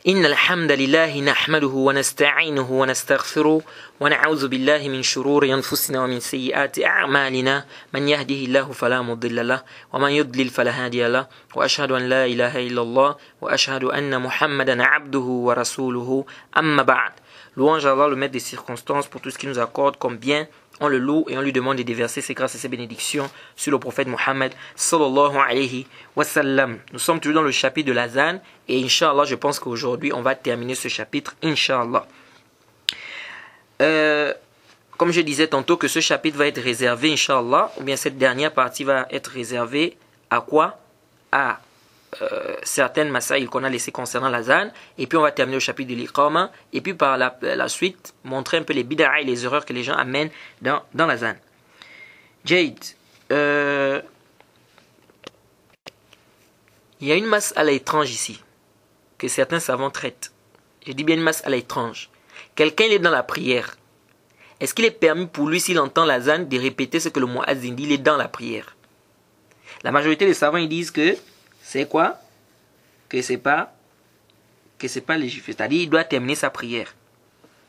إن الحمد لله نحمده ونستعينه ونستغفره ونعوذ بالله من شرور أنفسنا ومن سيئات أعمالنا من يهده الله فلا مضل له ومن يضلل فلا هادي له وأشهد أن لا إله إلا الله وأشهد أن محمدا عبده ورسوله أما بعد. Louange à Allah, le maître des circonstances, pour tout ce qu'il nous accorde comme bien. On le loue et on lui demande de déverser ses grâces et ses bénédictions sur le prophète Mohammed sallallahu alayhi wa sallam. Nous sommes toujours dans le chapitre de l'azan et Inch'Allah, je pense qu'aujourd'hui on va terminer ce chapitre, Inch'Allah. Comme je disais tantôt que ce chapitre va être réservé, Inch'Allah, ou bien cette dernière partie va être réservée à quoi? À certaines masaïl qu'on a laissées concernant l'azan, et puis on va terminer le chapitre de l'iqama, et puis par la suite montrer un peu les bid'a et les erreurs que les gens amènent dans l'azan. Jade, il y a une mas'ala étrange ici que certains savants traitent. Je dis bien une mas'ala étrange. Quelqu'un il est dans la prière. Est-ce qu'il est permis pour lui, s'il entend l'azan, de répéter ce que le muazzin dit? Il est dans la prière. La majorité des savants ils disent que c'est quoi? Que c'est pas légiféré. C'est-à-dire il doit terminer sa prière.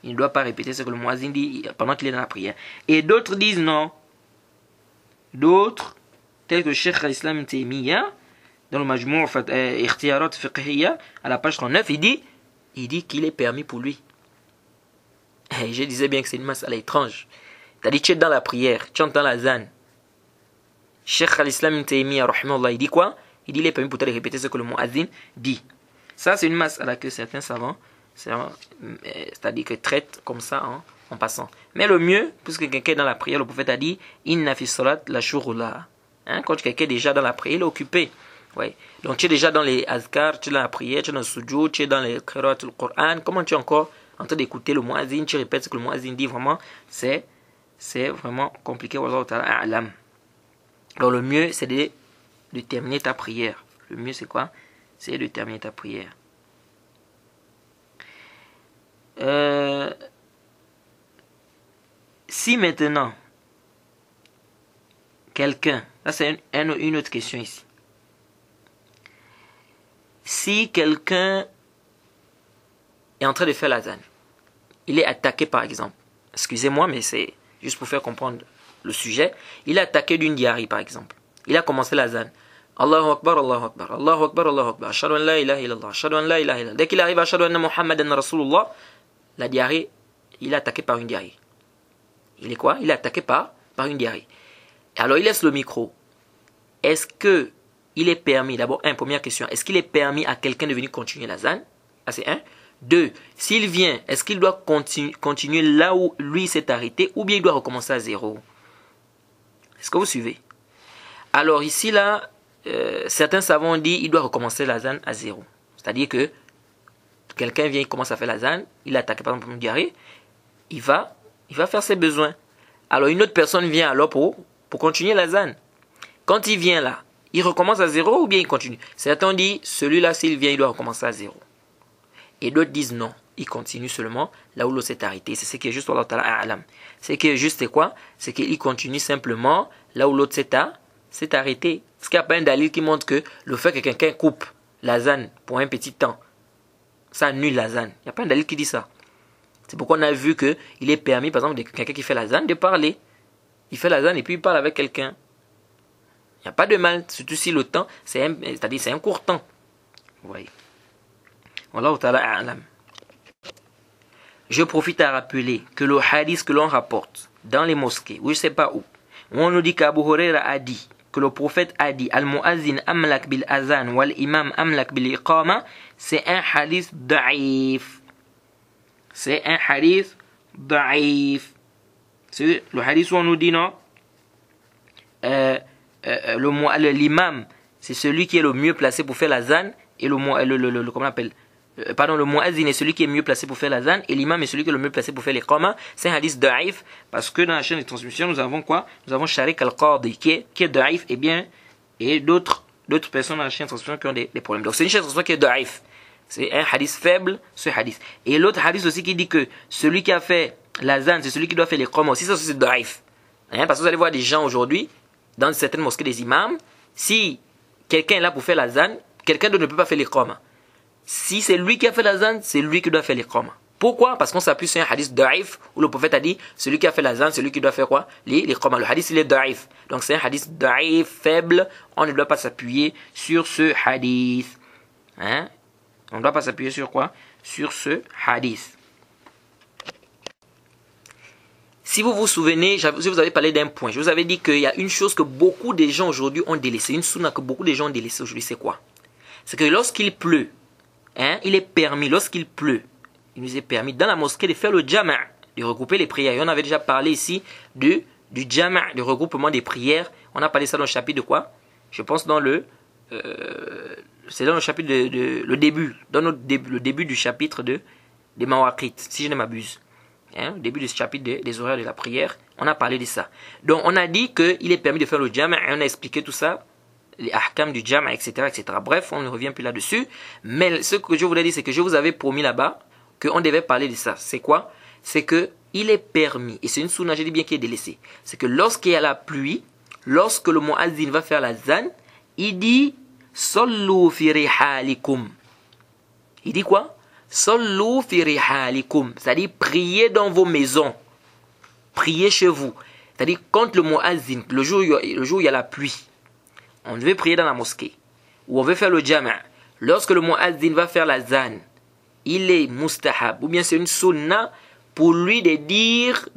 Il ne doit pas répéter ce que le muazzin dit pendant qu'il est dans la prière. Et d'autres disent non. D'autres, tels que Cheikh al-Islam Ibn Taymiyyah, dans le Majmou' Ikhtiyarat Fiqhiyya, à la page 39, il dit qu'il est permis pour lui. Et je disais bien que c'est une mas'ala étrange. C'est-à-dire tu es dans la prière, tu entends l'azan. Cheikh al-Islam Ibn Taymiyyah, rahimahullah, il dit quoi? Il dit qu'il est permis pour toi de répéter ce que le muazzin dit. Ça, c'est une mas'ala que certains savants, c'est-à-dire que traitent comme ça en passant. Mais le mieux, puisque quelqu'un est dans la prière, le prophète a dit Inna fi salat la shurula. Quand quelqu'un est déjà dans la prière, il est occupé. Ouais. Donc tu es déjà dans les azkar, tu es dans la prière, tu es dans le sujoud, tu es dans les qira'at al-Qur'an. Comment tu es encore en train d'écouter le muazzin, tu répètes ce que le muazzin dit, vraiment, c'est vraiment compliqué. Wallahu ta'ala a'lam. Donc le mieux, c'est de terminer ta prière. Le mieux, c'est quoi? C'est de terminer ta prière. Si maintenant, quelqu'un, ça c'est une autre question ici. Si quelqu'un est en train de faire l'azan, il est attaqué par exemple, excusez-moi mais c'est juste pour faire comprendre le sujet, il est attaqué d'une diarrhée par exemple. Il a commencé l'azan. Allahu Akbar, Allahu Akbar, Allahu Akbar, Allahu Akbar, Ashhadu an la ilaha illallah, Ashhadu an la ilaha illallah. Dès qu'il arrive à Ashhadu anna Muhammadan Rasulullah, la diarrhée, il est attaqué par une diarrhée. Il est quoi? Il est attaqué par une diarrhée. Alors il laisse le micro. Est-ce que il est permis, d'abord, première question, est-ce qu'il est permis à quelqu'un de venir continuer l'azan? Ça c'est un. Deux, s'il vient, est-ce qu'il doit continuer là où lui s'est arrêté ou bien il doit recommencer à zéro? Est-ce que vous suivez? Alors ici, là, certains savants ont dit qu'il doit recommencer l'azan à zéro. C'est-à-dire que quelqu'un vient, il commence à faire l'azan, il est attaqué par exemple une diarrhée, il va faire ses besoins. Alors une autre personne vient alors pour continuer l'azan. Quand il vient là, il recommence à zéro ou bien il continue? Certains disent, celui-là, s'il vient, il doit recommencer à zéro. Et d'autres disent non, il continue seulement là où l'autre s'est arrêté. C'est ce qui est juste, Allah Ta'ala a'lam. Ce qui est juste, c'est quoi? C'est qu'il continue simplement là où l'autre s'est arrêté. Parce qu'il n'y a pas un dalil qui montre que le fait que quelqu'un coupe l'azan pour un petit temps, ça annule l'azan. Il n'y a pas un dalil qui dit ça. C'est pourquoi on a vu qu'il est permis, par exemple, de quelqu'un qui fait l'azan, de parler. Il fait l'azan et puis il parle avec quelqu'un. Il n'y a pas de mal, surtout si le temps, c'est-à-dire c'est un court temps. Vous voyez. Wallahu ta'ala a'lam. Je profite à rappeler que le hadith que l'on rapporte dans les mosquées, ou je ne sais pas où on nous dit qu'Abu Huraira a dit, que le prophète a dit, Al-Mu'azzin amlak bil azan wal imam amlak bil iqama, c'est un hadith da'if. C'est un hadith da'if. C'est le hadith où on nous dit non, l'imam, c'est celui qui est le mieux placé pour faire l'azan, et comment on appelle? Le muazzin est celui qui est mieux placé pour faire l'azan, et l'imam est celui qui est le mieux placé pour faire l'iqama. C'est un hadith da'if, parce que dans la chaîne de transmission, nous avons quoi? Nous avons Sharik al-Qadi, qui est da'if, et d'autres personnes dans la chaîne de transmission qui ont des problèmes. Donc c'est une chaîne de transmission qui est da'if. C'est un hadith faible, ce hadith. Et l'autre hadith aussi qui dit que celui qui a fait l'azan, c'est celui qui doit faire l'iqama aussi, ça aussi c'est da'if. Parce que vous allez voir des gens aujourd'hui, dans certaines mosquées des imams, si quelqu'un est là pour faire l'azan, quelqu'un d'autre ne peut pas faire l'iqama. Si c'est lui qui a fait l'azan, c'est lui qui doit faire l'iqama. Pourquoi? Parce qu'on s'appuie sur un hadith da'if où le prophète a dit celui qui a fait l'azan, c'est lui qui doit faire quoi? L'iqama. Le hadith il est da'if. Donc c'est un hadith da'if, faible. On ne doit pas s'appuyer sur ce hadith. Hein? On ne doit pas s'appuyer sur quoi? Sur ce hadith. Si vous vous souvenez, je vous avais parlé d'un point. Je vous avais dit qu'il y a une chose que beaucoup de gens aujourd'hui ont délaissé. Une sunna que beaucoup de gens ont délaissé aujourd'hui, c'est quoi? C'est que lorsqu'il pleut, hein, il est permis, lorsqu'il pleut, il nous est permis dans la mosquée de faire le jama', de regrouper les prières. Et on avait déjà parlé ici du jama', du regroupement des prières. On a parlé ça dans le chapitre de quoi? Je pense dans le... c'est dans le chapitre le début. Dans le début du chapitre des Mawaqit, si je ne m'abuse. Hein, au début du chapitre des horaires de la prière, on a parlé de ça. Donc on a dit qu'il est permis de faire le jama' et on a expliqué tout ça, les ahkam du jama', etc., etc. Bref, on ne revient plus là-dessus. Mais ce que je voulais dire, c'est que je vous avais promis là-bas qu'on devait parler de ça. C'est quoi? C'est que il est permis, et c'est une sunna, je dis bien qui est délaissée, c'est que lorsqu'il y a la pluie, lorsque le muazzin va faire la zan, il dit « Sallu fi rihalikum ». Il dit quoi? Sallu fi rihalikum, c'est-à-dire priez dans vos maisons, priez chez vous. C'est-à-dire quand le muazzin, le jour où il y a la pluie, on veut prier dans la mosquée, ou on veut faire le jama', lorsque le muazzin va faire la zan, il est mustahab, ou bien c'est une sunna pour lui de dire,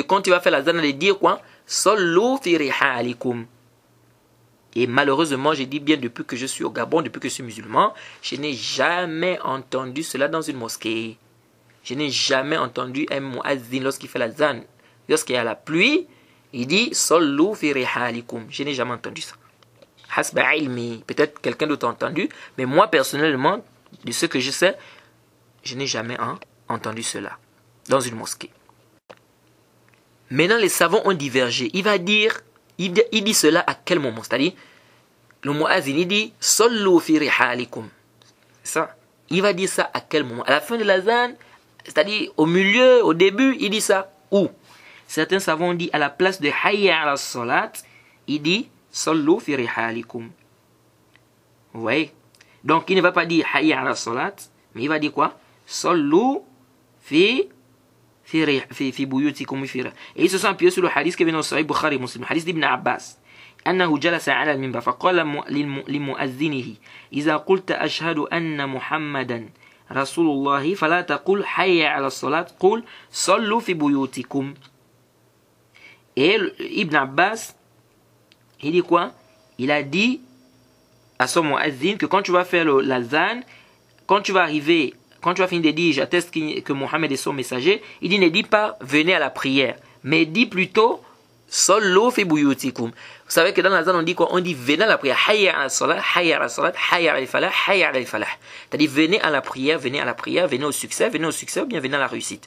quand il va faire la zan, de dire quoi? Sallu fi rihalikum. Et malheureusement, je dis bien depuis que je suis au Gabon, depuis que je suis musulman, je n'ai jamais entendu cela dans une mosquée. Je n'ai jamais entendu un muazzin lorsqu'il fait la zan. Lorsqu'il y a la pluie, il dit Sallu fi rihalikum. Je n'ai jamais entendu ça. Hasba ilmi. Peut-être quelqu'un d'autre a entendu, mais moi personnellement, de ce que je sais, je n'ai jamais entendu cela dans une mosquée. Maintenant, les savants ont divergé. Il dit cela à quel moment? C'est-à-dire, le muazzin, il dit Sallu fi rihalikum. C'est ça. Il va dire ça à quel moment? À la fin de la zan, c'est-à-dire au milieu, au début, il dit ça où? Certains savants ont dit à la place de Hayya ala salat, il dit Sallu fi rihalikum. Vous voyez? Donc, il ne va pas dire Hayya ala salat, mais il va dire quoi? Sallu fi buyutikum. Et ils se sont appuyés sur le hadith qui vient dans Sahih Bukhari et Muslim, le hadith d'Ibn Abbas. أنه جلس على المنبر فقال لمؤذنه إذا قلت أشهد أن محمدا رسول الله فلا تقل حي على الصلاة قل صلوا في بيوتكم. Et Ibn Abbas, il dit quoi? Il a dit à son muazzin que quand tu vas faire la zan, quand tu vas finir de dire j'atteste que Mohammed est son messager, il dit ne dis pas venez à la prière, mais dis plutôt Sallu fi buyutikum. Vous savez que dans la zone on dit quoi? On dit venez à la prière. Hayya ala salat, hayya ala salat, hayya ala falah, hayya ala falah. C'est-à-dire venez à la prière, venez au succès, ou bien venez à la réussite.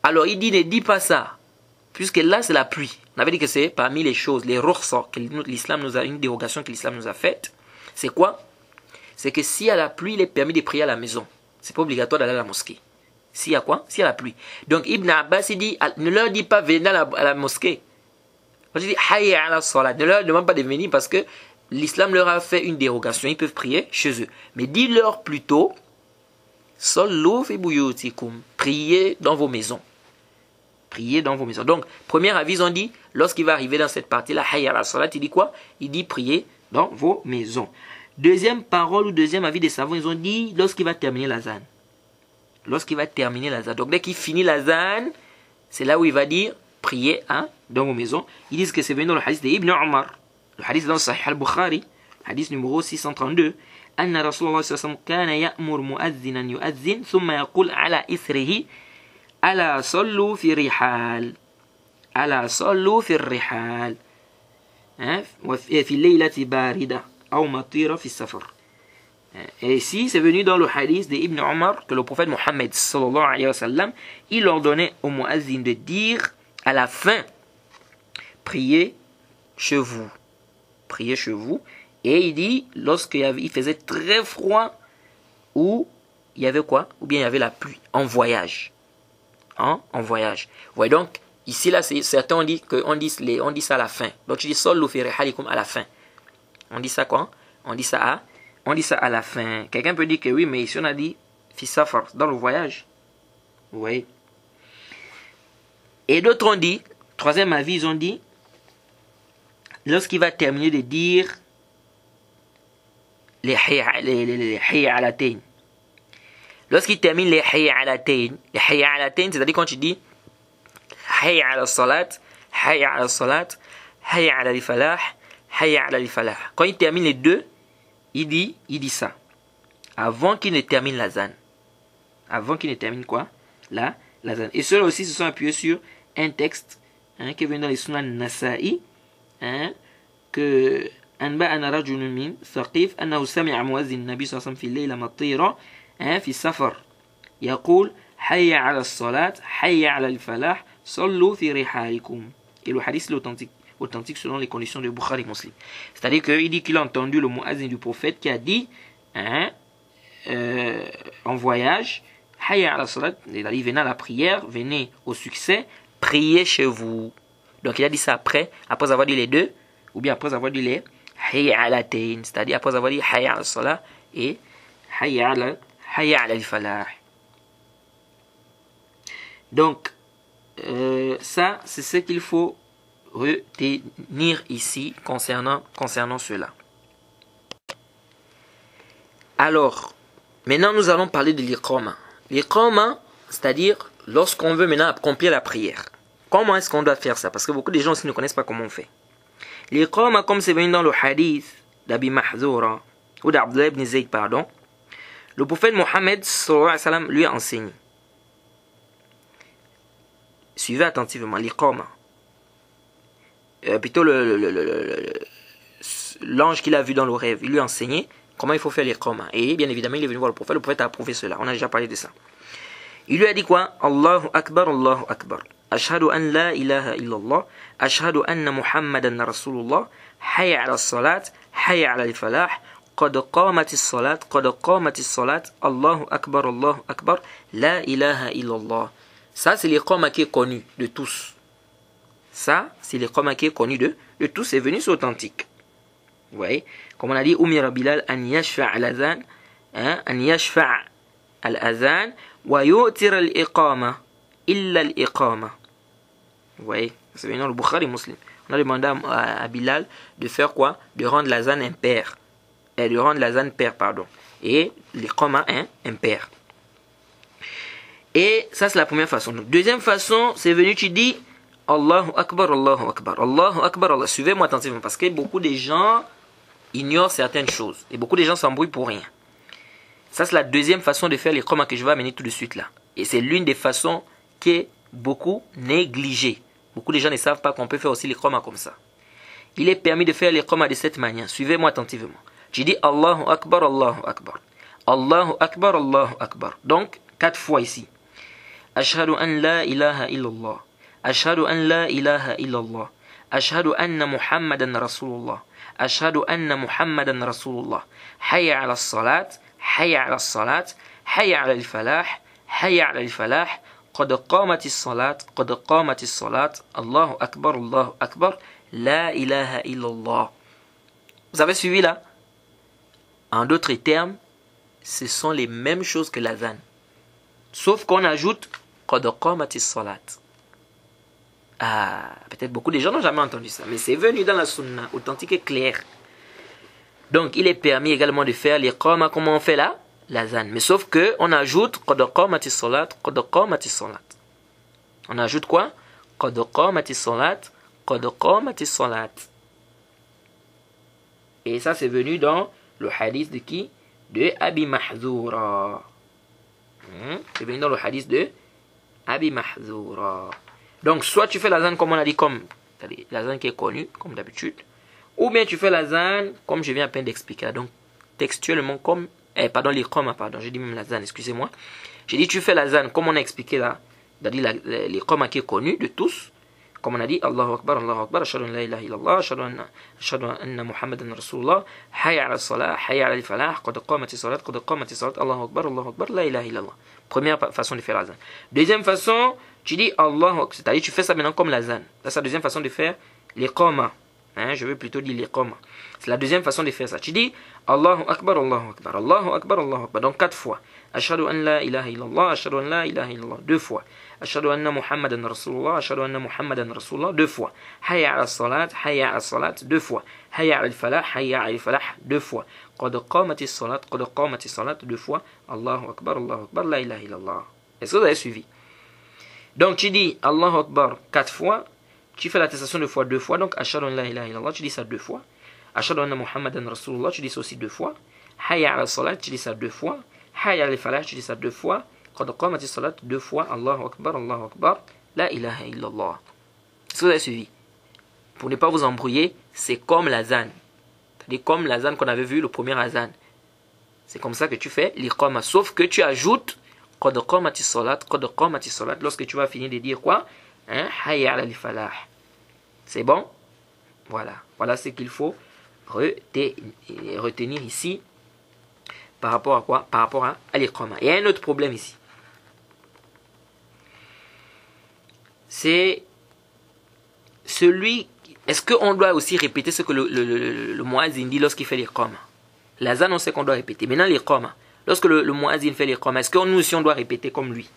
Alors il dit ne dis pas ça, puisque là c'est la pluie. On avait dit que c'est parmi les choses, les rukhsa que l'islam nous a, une dérogation que l'islam nous a faite. C'est quoi? C'est que s'il y a la pluie, il est permis de prier à la maison. C'est pas obligatoire d'aller à la mosquée. S'il y a quoi? S'il y a la pluie. Donc Ibn Abbas il dit ne leur dis pas venez à la mosquée. Quand je dis hayya ala salat, ne leur demande pas de venir parce que l'islam leur a fait une dérogation. Ils peuvent prier chez eux. Mais dis-leur plutôt Sallu fi buyutikum. Priez dans vos maisons. Priez dans vos maisons. Donc, premier avis, on dit, lorsqu'il va arriver dans cette partie-là, hayya ala salat, il dit quoi? Il dit priez dans vos maisons. Deuxième parole ou deuxième avis des savants, ils ont dit lorsqu'il va terminer la zan. Lorsqu'il va terminer la zan. Donc, dès qu'il finit la zan, c'est là où il va dire priez dans vos maisons. Ils disent que c'est venu dans le hadith d'Ibn Omar. Le hadith dans le Sahih al-Bukhari, hadith numéro 632. أن رسول الله صلى الله عليه وسلم كان يأمر مؤذنا يؤذن ثم يقول على إثره ألا صلوا في الرحال ألا صلوا في الرحال في الليلة باردة أو مطيرة في السفر. Et ici, c'est venu dans le hadith d'Ibn Omar que le prophète Mohammed sallallahu alayhi wa sallam, il ordonnait au muazzin de dire à la fin, priez chez vous. Priez chez vous. Et il dit, lorsqu'il faisait très froid, ou il y avait quoi? Ou bien il y avait la pluie, en voyage. En voyage. Vous voyez donc, ici, là, certains on dit ça à la fin. Donc, je dis, Sallu fi rihalikum à la fin. On dit ça quoi? On dit ça on dit ça à la fin. Quelqu'un peut dire que oui, mais ici on a dit fi safar, dans le voyage. Vous voyez. Et d'autres ont dit, troisième avis, ils ont dit, lorsqu'il va terminer de dire les hayya alatayn. Lorsqu'il termine les hayya alatayn, c'est-à-dire quand tu dis hayya ala salat, hayya ala salat, hayya ala al-falah, hayya ala al-falah. Quand il termine les deux, il dit ça. Avant qu'il ne termine l'azan. Avant qu'il ne termine quoi? L'azan. Et ceux-là aussi se sont appuyés sur un texte qui vient dans les Sunan Nasa'i, que أنبأنا رجل من ثقيف أنه سمع مؤذن النبي صلى الله عليه وسلم في الليلة مطيرة في السفر يقول حي على الصلاة حي على الفلاح صلوا في رحالكم. Et le hadith est authentique selon les conditions de Bukhari Muslim. C'est-à-dire qu'il dit qu'il a entendu le muazzin du prophète qui a dit en voyage, hayya ala salat, il a dit venez à la prière, venez au succès, priez chez vous. Donc il a dit ça après avoir dit les deux, ou bien après avoir dit les hayya ala tayn, c'est-à-dire après avoir dit hayya ala salat et hayya ala al-falah. Donc ça c'est ce qu'il faut retenir ici concernant cela. Alors, maintenant nous allons parler de l'iqama. L'iqama, c'est-à-dire lorsqu'on veut maintenant accomplir la prière. Comment est-ce qu'on doit faire ça? Parce que beaucoup de gens aussi ne connaissent pas comment on fait. L'iqama, comme c'est venu dans le hadith d'Abi Mahzoura, ou d'Abdullah ibn Zayd, pardon, le prophète Mohammed sallallahu alayhi wa sallam lui a enseigné. Suivez attentivement l'iqama. Plutôt l'ange qu'il a vu dans le rêve, il lui a enseigné comment il faut faire l'iqama. Et bien évidemment, il est venu voir le prophète a approuvé cela. On a déjà parlé de ça. Il lui a dit quoi? Allahu Akbar, Allahu Akbar. Ashhadu an la ilaha illallah. Ashhadu anna Muhammadan Rasulullah. Hayya ala salat. Hayya ala al-falah. Qad qamatis salat. Qad qamatis salat. Allahu Akbar, Allahu Akbar. La ilaha illallah. Ça, c'est l'iqama qui est connu de tous. Ça, c'est l'iqama qui est connu de tous. C'est venu, c'est authentique. Vous voyez? Comme on a dit, Umira Bilal an yashfa' al-azan. An yashfa' al-azan. Wa yu'tir al-iqama. Illa al-iqama. Vous voyez? C'est venu dans le Bukhari Muslim. On a demandé à Bilal de faire quoi? De rendre l'azan impair. De rendre l'azan pair, pardon. Et l'iqama impair. Et ça, c'est la première façon. Donc, deuxième façon, c'est venu, tu dis Allahu Akbar, Allahu Akbar, Allahu Akbar, Allah. Suivez-moi attentivement parce que beaucoup de gens ignorent certaines choses. Et beaucoup de gens s'embrouillent pour rien. Ça, c'est la deuxième façon de faire l'iqama que je vais amener tout de suite là. Et c'est l'une des façons qui est beaucoup négligée. Beaucoup de gens ne savent pas qu'on peut faire aussi l'iqama comme ça. Il est permis de faire l'iqama de cette manière. Suivez-moi attentivement. Tu dis Allahu Akbar, Allahu Akbar. Allahu Akbar, Allahu Akbar. Donc, 4 fois ici. Ashhadu an la ilaha illallah. Ashhadu an la ilaha illallah. Ashhadu anna Muhammadan Rasulullah. Ashhadu anna Muhammadan Rasulullah. Hayya ala salat. Hayya ala salat. Hayya ala al-falah. Hayya ala al-falah. Qad qamatis salat. Qad qamatis salat. Allahu Akbar, Allahu Akbar. La ilaha illallah. Vous avez suivi là? En d'autres termes, ce sont les mêmes choses que l'azan. Sauf qu'on ajoute Qad qamatis salat. Ah, peut-être beaucoup de gens n'ont jamais entendu ça, mais c'est venu dans la sunna, authentique et clair. Donc, il est permis également de faire l'iqama, comment on fait là? L'azan. Mais sauf que on ajoute Qad qamatis salat, Qad qamatis salat. On ajoute quoi? Qad qamatis salat, Qad qamatis salat. Et ça, c'est venu dans le hadith de qui? De Abi Mahzoura. C'est venu dans le hadith de Abi Mahzoura. Donc, soit tu fais l'azan comme on a dit, comme l'azan qui est connu, comme d'habitude, ou bien tu fais l'azan comme je viens à peine d'expliquer. Donc, textuellement, comme, pardon, l'iqama, pardon, j'ai dit même l'azan, excusez-moi. J'ai dit, tu fais l'azan comme on a expliqué là, c'est-à-dire l'iqama qui est connu de tous, comme on a dit, Allahu Akbar, ashhadu an la ilaha illallah, ashhadu anna Muhammadan Rasulullah, hayya ala salah, hayya ala al-falah, qad qamatis salat, Allahu Akbar, la ilaha illallah. Première façon de faire l'azan. Deuxième façon, tu dis Allahu Akbar, c'est-à-dire tu fais ça maintenant comme l'azan. C'est la deuxième façon de faire l'iqama. Hein, je veux plutôt dire l'iqama. C'est la deuxième façon de faire ça. Tu dis Allahu Akbar, Allahu Akbar, Allahu Akbar, Allahu Akbar. Donc 4 fois. Ashhadu an la ilaha illallah, ashhadu an la ilaha illallah. 2 fois. Ashhadu anna Muhammadan Rasulullah, ashhadu anna Muhammadan Rasulullah. 2 fois. Hayya ala salat, hayya ala salat. 2 fois. Hayya ala falah, hayya ala falah. 2 fois. Qad qamatis salat, qad qamatis salat. 2 fois. Allahu Akbar, la ilaha illallah. Est-ce que vous avez suivi? Donc tu dis Allahu Akbar 4 fois. Tu fais l'attestation 2 fois, 2 fois. Donc ashhadu an la ilaha illallah, tu dis ça 2 fois. Ashhadu anna Muhammadan Rasulullah, tu dis ça aussi 2 fois. Hayya ala salat, tu dis ça 2 fois. Hayya ala falah, tu dis ça 2 fois. Qad qamatis salat, 2 fois. Allahu Akbar, la ilaha illallah. Est-ce que vous avez suivi? Pour ne pas vous embrouiller, c'est comme l'azan. C'est-à-dire comme l'azan qu'on avait vu, le premier azan. C'est comme ça que tu fais l'iqama. Sauf que tu ajoutes qad qamatis salat, lorsque tu vas finir de dire quoi? Hein? Hayya ala falah. C'est bon? Voilà. Voilà ce qu'il faut retenir ici. Par rapport à quoi? Par rapport à l'iqama. Il y a un autre problème ici. C'est celui... Est-ce qu'on doit aussi répéter ce que le muazzin dit lorsqu'il fait l'iqama? L'azan, on sait qu'on doit répéter. Maintenant, l'iqama. Lorsque le muazzin fait l'iqama, est-ce que nous aussi on doit répéter comme lui?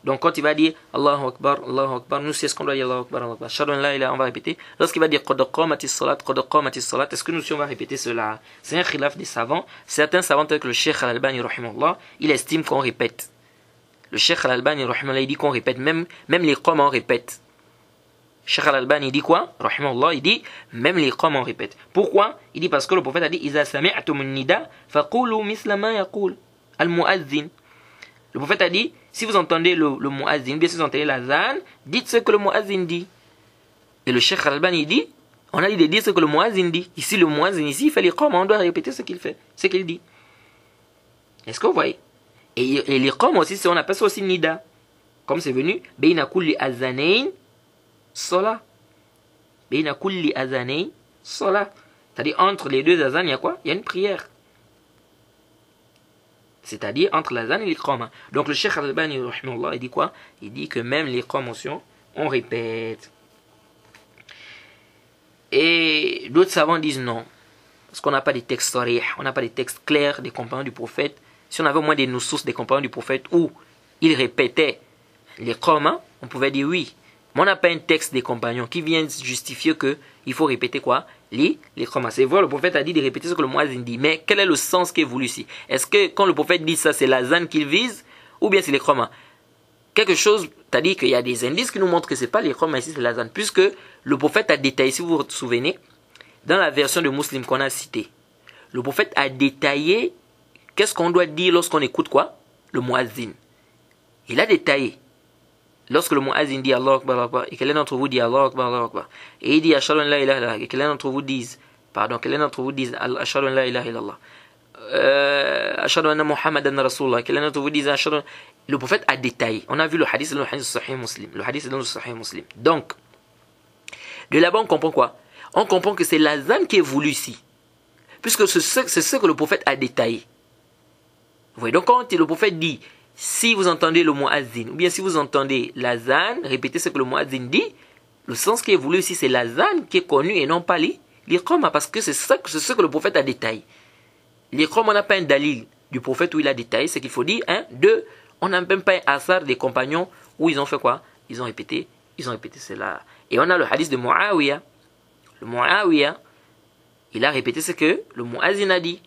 Donc quand il va dire Allahu Akbar, nous c'est ce qu'on doit dire Allahu Akbar, Allahu Akbar. Shahadu an la ilaha, on va répéter. Lorsqu'il va dire Qad qamatis salat, est-ce que nous aussi on va répéter cela? C'est un khilaf des savants. Certains savants tels que le Cheikh Al-Albani rahimahullah, il estime qu'on répète. Le Cheikh Al-Albani rahimahullah, il dit qu'on répète, même les qama on répète. Cheikh Al-Albani il dit quoi? Rahimahullah, il dit même les qama on répète. Pourquoi? Il dit parce que le prophète a dit Iza sami'tum an-nida faqulu misla ma yaqul al-muazzin. Le prophète a dit, si vous entendez le muazzin, bien si vous entendez l'azan, dites ce que le muazzin dit. Et le Cheikh Al-Albani dit, on a dit de dire ce que le muazzin dit. Ici, le muazzin, ici, il fait l'iqama, on doit répéter ce qu'il fait, ce qu'il dit. Est-ce que vous voyez? Et l'iqama aussi, on appelle ça aussi nida. Comme c'est venu, Beina kulli azanayn sola. Beina kulli azanayn sola. C'est-à-dire, entre les deux azans, il y a quoi? Il y a une prière. C'est-à-dire entre l'azan et l'iqama. Donc le Cheikh Al-Albani, il dit quoi? Il dit que même l'iqama, on répète. Et d'autres savants disent non. Parce qu'on n'a pas des textes sarih, on n'a pas des textes clairs des compagnons du prophète. Si on avait au moins des sources des compagnons du prophète où ils répétaient l'iqama, on pouvait dire oui. Mais on n'a pas un texte des compagnons qui vient justifier qu'il faut répéter quoi? L'iqama. C'est vrai, le prophète a dit de répéter ce que le muazzin dit. Mais quel est le sens qui est voulu ici? Est-ce que quand le prophète dit ça, c'est l'azan qu'il vise? Ou bien c'est l'iqama? Quelque chose, c'est-à-dire qu'il y a des indices qui nous montrent que ce n'est pas l'iqama ici, c'est l'azan. Puisque le prophète a détaillé, si vous vous souvenez, dans la version de Muslim qu'on a citée, le prophète a détaillé qu'est-ce qu'on doit dire lorsqu'on écoute quoi? Le muazzin. Il a détaillé. Lorsque le muazzin dit Allahu Akbar, Allahu Akbar, et quelqu'un d'entre vous dit Allahu Akbar, Allahu Akbar, et il dit Ashhadu an la ilaha illallah, et quelqu'un d'entre vous dise, Ashhadu an la ilaha illallah, Ashhadu anna Muhammadan Rasulullah, quelqu'un d'entre vous dise Ashhadu. Le prophète a détaillé. On a vu le hadith dans le hadith Sahih Muslim. Le hadith est dans le Sahih Muslim. Donc, de là-bas, on comprend quoi? On comprend que c'est l'azan qui est voulu ici. Puisque c'est ce que le prophète a détaillé. Vous voyez, donc quand le prophète dit, si vous entendez le muazzin, ou bien si vous entendez l'azan, répétez ce que le muazzin dit, le sens qui est voulu ici, c'est l'azan qui est connu et non pas l'iqama, parce que c'est ce que le prophète a détaillé. L'iqama, on n'a pas un dalil du prophète où il a détaillé, c'est qu'il faut dire, 1, 2, on n'a même pas un asar des compagnons où ils ont fait quoi? Ils ont répété cela. Et on a le hadith de Muawiyah. Le Muawiyah, il a répété ce que le muazzin a dit.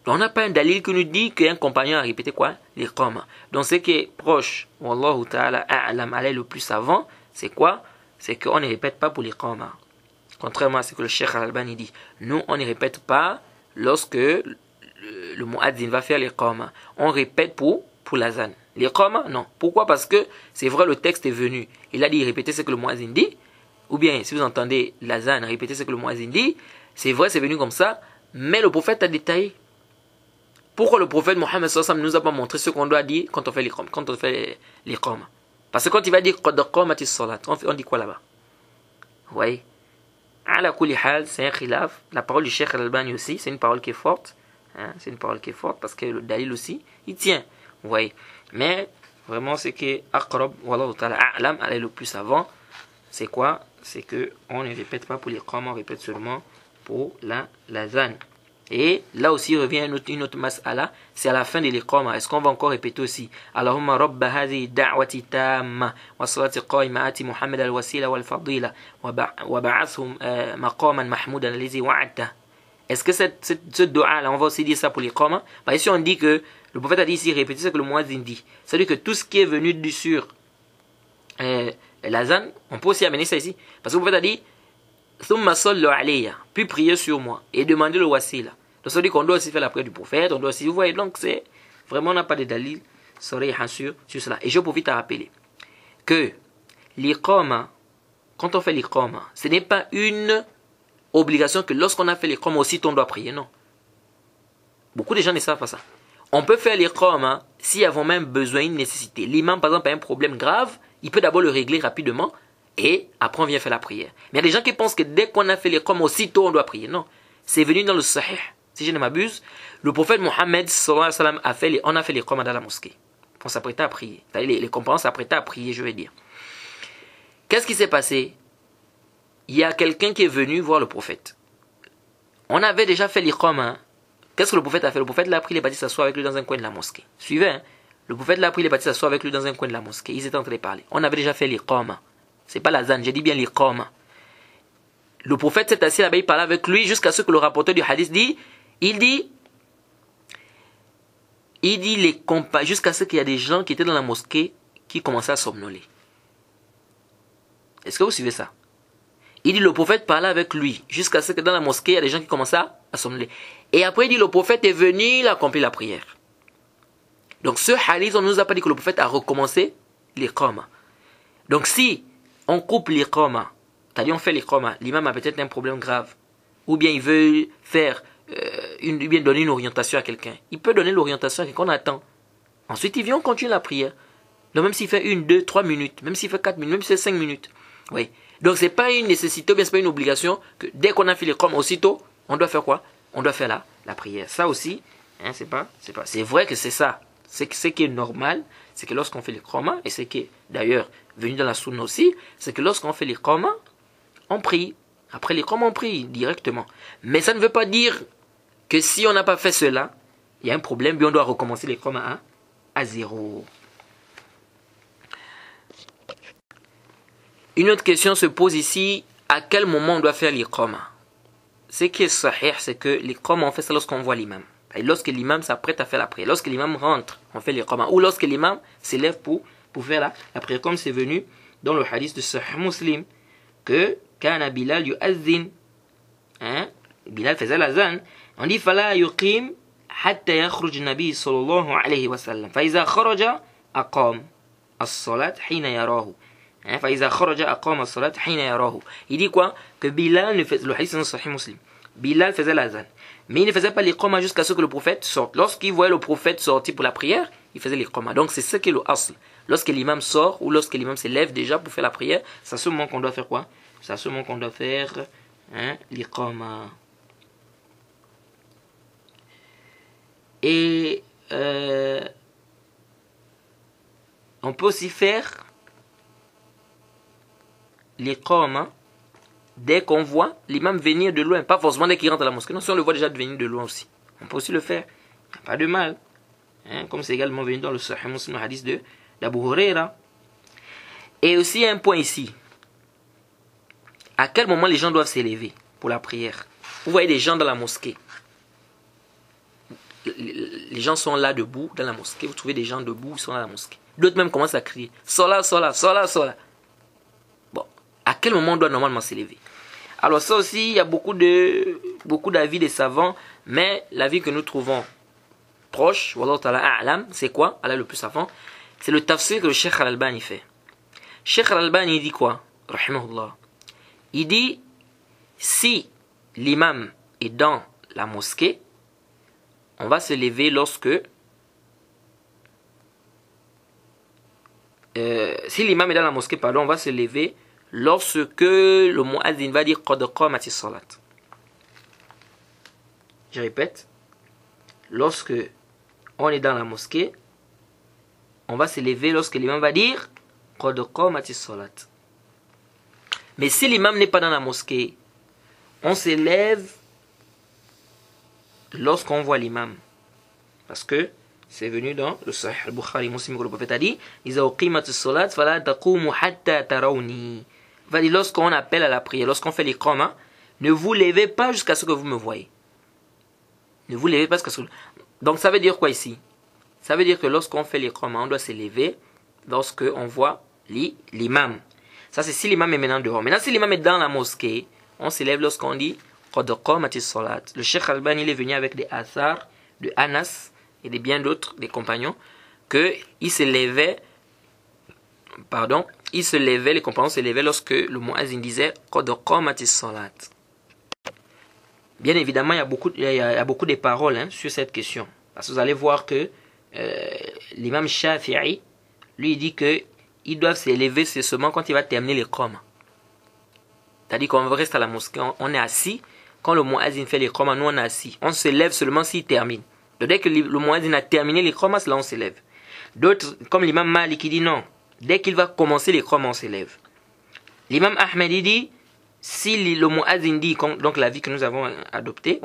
On n'a pas un dalil qui nous dit qu'un compagnon a répété quoi? L'iqama. Donc ce qui est proche, wallahu ta'ala a'lam, le plus savant, c'est quoi? C'est qu'on ne répète pas pour l'iqama. Contrairement à ce que le Cheikh Al-Albani dit. Nous, on ne répète pas lorsque le muazzin va faire l'iqama. On répète pour l'azan. L'iqama, non. Pourquoi? Parce que c'est vrai, le texte est venu. Il a dit répétez ce que le muazzin dit. Ou bien, si vous entendez l'azan, répétez ce que le muazzin dit. C'est vrai, c'est venu comme ça. Mais le prophète a détaillé. Pourquoi le prophète Mohammed sallallahu alayhi wa sallam ne nous a pas montré ce qu'on doit dire quand on fait l'iqama? Parce que quand il va dire qad qamatis salat, on dit quoi là-bas? Vous voyez? Ala kulli hal, c'est un khilaf. La parole du Cheikh Al-Albani aussi, c'est une parole qui est forte. Hein? C'est une parole qui est forte parce que le dalil aussi, il tient. Vous voyez? Mais vraiment, ce qui est aqrab, wallahu ta'ala a'lam, le plus savant, c'est quoi? c'est que on ne répète pas pour l'iqama, on répète seulement pour l'adhan. Et là aussi revient une autre mas'ala, c'est à la fin de l'iqama. Est-ce qu'on va encore répéter aussi Allahumma rabba hadhihi da'wati tamma wa salati qa'ima ati Muhammad al-wasila wal-fadila wa ba'athhum maqaman mahmoudan allazi wa'adta. Est-ce que ce doa là, on va aussi dire ça pour l'iqama? Bah, ici on dit que le prophète a dit ici, répétez ce que le muazzin dit. C'est-à-dire que tout ce qui est venu sur l'azan, on peut aussi amener ça ici. Parce que le prophète a dit thumma sallu alayya, puis prier sur moi et demander le wasila. Donc ça veut dire qu'on doit aussi faire la prière du prophète, on doit aussi, vous voyez, donc c'est vraiment, on n'a pas de dalil sur cela. Et je profite à rappeler que l'iqama, quand on fait l'iqama, ce n'est pas une obligation que lorsqu'on a fait l'iqama aussitôt on doit prier, non. Beaucoup de gens ne savent pas ça. On peut faire l'iqama s'il y a même besoin, une nécessité. L'imam par exemple a un problème grave, il peut d'abord le régler rapidement et après on vient faire la prière. Mais il y a des gens qui pensent que dès qu'on a fait l'iqama aussitôt on doit prier, non. C'est venu dans le sahih, si je ne m'abuse, le prophète Mohammed sallallahu alayhi wa sallam on a fait l'iqama dans la mosquée. On s'apprêtait à prier. Les compagnons s'apprêtaient à prier, je vais dire. Qu'est-ce qui s'est passé? Il y a quelqu'un qui est venu voir le prophète. On avait déjà fait l'iqama. Qu'est-ce que le prophète a fait? Le prophète l'a pris, il est parti s'asseoir avec lui dans un coin de la mosquée. Suivez, hein? Le prophète l'a pris, il est parti s'asseoir avec lui dans un coin de la mosquée. Ils étaient en train de parler. On avait déjà fait l'iqama. C'est pas l'azan, j'ai dit bien l'iqama. Le prophète s'est assis là-bas, il parlait avec lui jusqu'à ce que le rapporteur du hadith dit, jusqu'à ce qu'il y a des gens qui étaient dans la mosquée qui commençaient à somnoler. Est-ce que vous suivez ça? Il dit le prophète parlait avec lui jusqu'à ce que dans la mosquée il y a des gens qui commençaient à somnoler. Et après il dit le prophète est venu, il a accompli la prière. Donc ce hadith on ne nous a pas dit que le prophète a recommencé l'iqama. Donc si on coupe l'iqama, c'est-à-dire on fait l'iqama, l'imam a peut-être un problème grave, ou bien il veut faire bien donner une orientation à quelqu'un. Il peut donner l'orientation à quelqu'un, on attend. Ensuite il vient, on continue la prière. Donc même s'il fait 1, 2, 3 minutes, même s'il fait 4 minutes, même s'il fait 5 minutes. Oui. Donc c'est pas une nécessité, bien c'est pas une obligation que dès qu'on a fait l'iqama aussitôt, on doit faire quoi? On doit faire la prière. Ça aussi, hein, c'est vrai que c'est ça. Ce qui est normal, c'est que lorsqu'on fait l'iqama, et ce qui est d'ailleurs venu dans la sunna aussi, c'est que lorsqu'on fait l'iqama, on prie. Après l'iqama, on prie directement. Mais ça ne veut pas dire que si on n'a pas fait cela, il y a un problème, bien on doit recommencer l'iqama à zéro. Une autre question se pose ici, à quel moment on doit faire l'iqama? Ce qui est sahih, c'est que l'iqama on fait ça lorsqu'on voit l'imam. Et lorsque l'imam s'apprête à faire la prière, lorsque l'imam rentre, on fait l'iqama. Ou lorsque l'imam s'élève pour faire la prière, comme c'est venu dans le hadith de Sahih Muslim, que Kana Bilal yu'azzin, Bilal faisait l'azan, on dit fala yuqim hatta yakhruj nabi sallallahu alayhi wa sallam. Fa iza kharaja aqam as-salat hina yarahu. Il dit quoi? Que Bilal ne faisait, le hadith dans Sahih Muslim, Bilal faisait l'azan, mais il ne faisait pas l'iqama jusqu'à ce que le prophète sorte. Lorsqu'il voyait le prophète sortir pour la prière, il faisait l'iqama. Donc c'est ce qui est le asl. Lorsque l'imam sort ou lorsque l'imam s'élève déjà pour faire la prière, c'est à ce moment qu'on doit faire quoi? C'est à ce moment qu'on doit faire l'iqama. Et on peut aussi faire l'iqama dès qu'on voit l'imam venir de loin, pas forcément dès qu'il rentre à la mosquée, non, si on le voit déjà venir de loin aussi, on peut aussi le faire, pas de mal, comme c'est également venu dans le Sahih Muslim, le hadith d'Abu Huraira. Et aussi un point ici, à quel moment les gens doivent s'élever pour la prière? Vous voyez des gens dans la mosquée, les gens sont là debout dans la mosquée, vous trouvez des gens debout, ils sont dans la mosquée, d'autres même commencent à crier Sola, Sola, Sola, Sola. À quel moment on doit normalement s'élever? Alors ça aussi, il y a beaucoup d'avis des savants, mais l'avis que nous trouvons proche, wallahu ta'ala a'lam, c'est quoi? Allah le plus savant, c'est le tafsir que le Cheikh Al-Albani fait. Cheikh Al-Albani dit quoi? Rahimahullah. Il dit, si l'imam est dans la mosquée, on va se lever lorsque si l'imam est dans la mosquée, pardon, on va se lever lorsque le muazzin va dire qad qamatis salat. Je répète, lorsque on est dans la mosquée, on va se lever lorsque l'imam va dire qad qamatis salat. Mais si l'imam n'est pas dans la mosquée, on s'élève lorsqu'on voit l'imam. Parce que c'est venu dans le Sahih al-Bukhari Muslim, que le prophète a dit, lorsqu'on appelle à la prière, lorsqu'on fait l'iqama, ne vous levez pas jusqu'à ce que vous me voyez. Ne vous levez pas jusqu'à ce que... Donc ça veut dire quoi ici? Ça veut dire que lorsqu'on fait l'iqama, on doit se lever lorsqu'on voit l'imam. Ça c'est si l'imam est maintenant dehors. Maintenant si l'imam est dans la mosquée, on s'élève lorsqu'on dit le Cheikh Albani il est venu avec des athars de Anas et de bien d'autres, des compagnons, qu'ils se levaient, les compagnons se levaient lorsque le muazzin disait Bien évidemment, il y a beaucoup de paroles sur cette question. Parce que vous allez voir que l'imam Shafi'i, lui, il dit qu'ils doivent s'élever seulement quand il va terminer les qama. C'est-à-dire qu'on reste à la mosquée, on est assis. Quand le muazzin fait les qama, nous on est assis. On se lève seulement s'il termine. Donc, dès que le muazzin a terminé les qama, là on se lève. D'autres, comme l'imam Malik, qui dit non. Dès qu'il va commencer les qama, on se lève. L'imam Ahmed, il dit, si le muazzin dit, donc la vie que nous avons adoptée,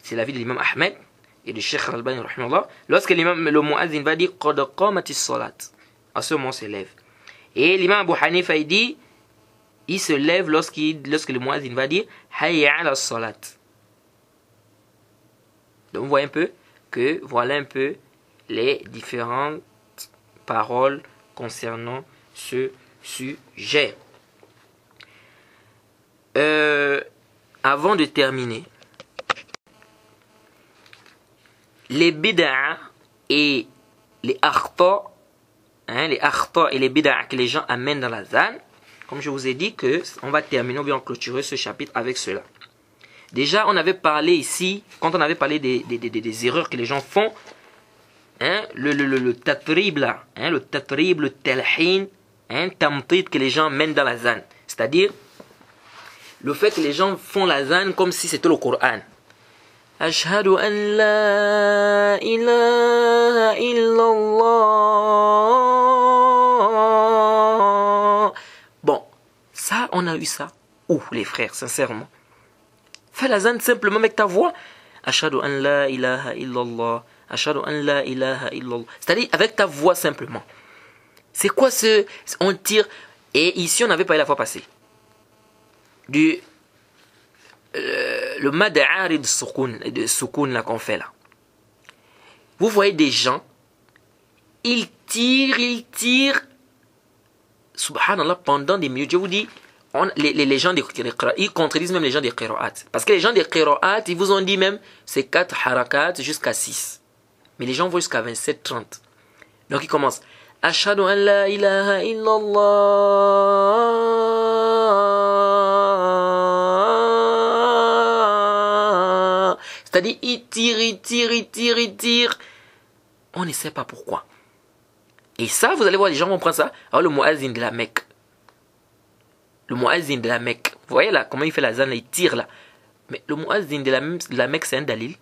c'est la vie de l'imam Ahmed et de Cheikh Al-Albani, lorsque le muazzin va dire qad qamatis salat, à ce moment on se lève. Et l'imam Abu Hanifa il dit, il se lève lorsque le muazzin va dire hayya ala salat. Donc vous voyez un peu que voilà un peu les différentes paroles concernant ce sujet. Avant de terminer, les bid'a et les akhta, les akhta et les bid'a que les gens amènent dans la zan, comme je vous ai dit que on va terminer ou bien clôturer ce chapitre avec cela. Déjà, on avait parlé ici, quand on avait parlé des erreurs que les gens font, le tatrib là, le tatrib, le telhin, tamtid que les gens mènent dans la zan. C'est-à-dire, le fait que les gens font la zan comme si c'était le Coran. Ashhadu an la ilaha illallah. Bon, ça, on a eu ça. Où, les frères, sincèrement? Fais la zan simplement avec ta voix. Ashhadu an la ilaha illallah. Ashhadu an la ilaha illallah. C'est-à-dire avec ta voix simplement. C'est quoi ce... On tire... Et ici, on avait parlé la fois passée. Le mad'ari de soukoun là qu'on fait là. Vous voyez des gens, ils tirent, subhanallah, pendant des minutes. Je vous dis, les gens des qira'at, ils contredisent même les gens des qira'at. Parce que les gens des qira'at, ils vous ont dit même, c'est 4 harakat jusqu'à 6. Mais les gens vont jusqu'à 27, 30. Donc ils commencent. Ashhadu an la ilaha illallah. C'est-à-dire, ils tirent. On ne sait pas pourquoi. Et ça, vous allez voir, les gens vont prendre ça. Alors, le muazzin de la Mecque. Le muazzin de la Mecque. Vous voyez là, comment il fait la zane, il tire là. Mais le muazzin de la Mecque, c'est un dalil.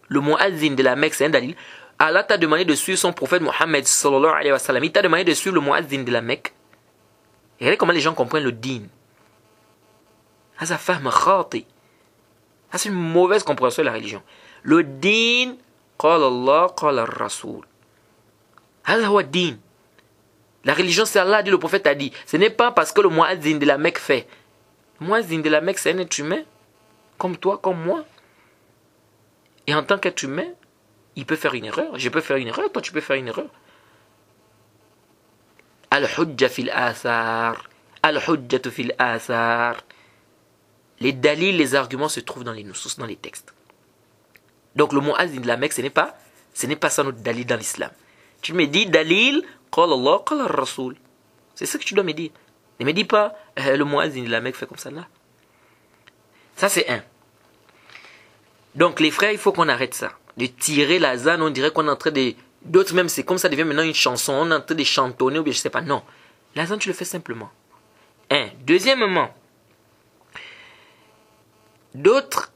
Le muazzin de la Mecque, c'est un dalil. Allah t'a demandé de suivre son prophète Mohammed sallallahu alayhi wa sallam. Il t'a demandé de suivre le muazzin de la Mecque. Et regardez comment les gens comprennent le din. Ça c'est une mauvaise compréhension de la religion. Le din, qala Allah, qala Rasoul. Din. La religion, c'est Allah, dit le prophète a dit. Ce n'est pas parce que le muazzin de la Mecque fait. Le muazzin de la Mecque, c'est un être humain. Comme toi, comme moi. Et en tant qu'être humain, il peut faire une erreur. Je peux faire une erreur. Toi, tu peux faire une erreur. Al-hujja fil athar. Al-hujjatu fil athar. Les dalils, les arguments se trouvent dans les nusus, dans les textes. Donc le muazzin de la Mecque, ce n'est pas ça notre dalil dans l'islam. Tu me dis dalil, qala Allah, qala Rasoul. C'est ça que tu dois me dire. Ne me dis pas le muazzin de la Mecque fait comme ça là. Ça c'est un. Donc les frères, il faut qu'on arrête ça. De tirer la zane, on dirait qu'on est en train de... D'autres même, c'est comme ça devient maintenant une chanson. On est en train de chantonner ou bien je sais pas. Non. La zane, tu le fais simplement. Un. Deuxièmement, d'autres,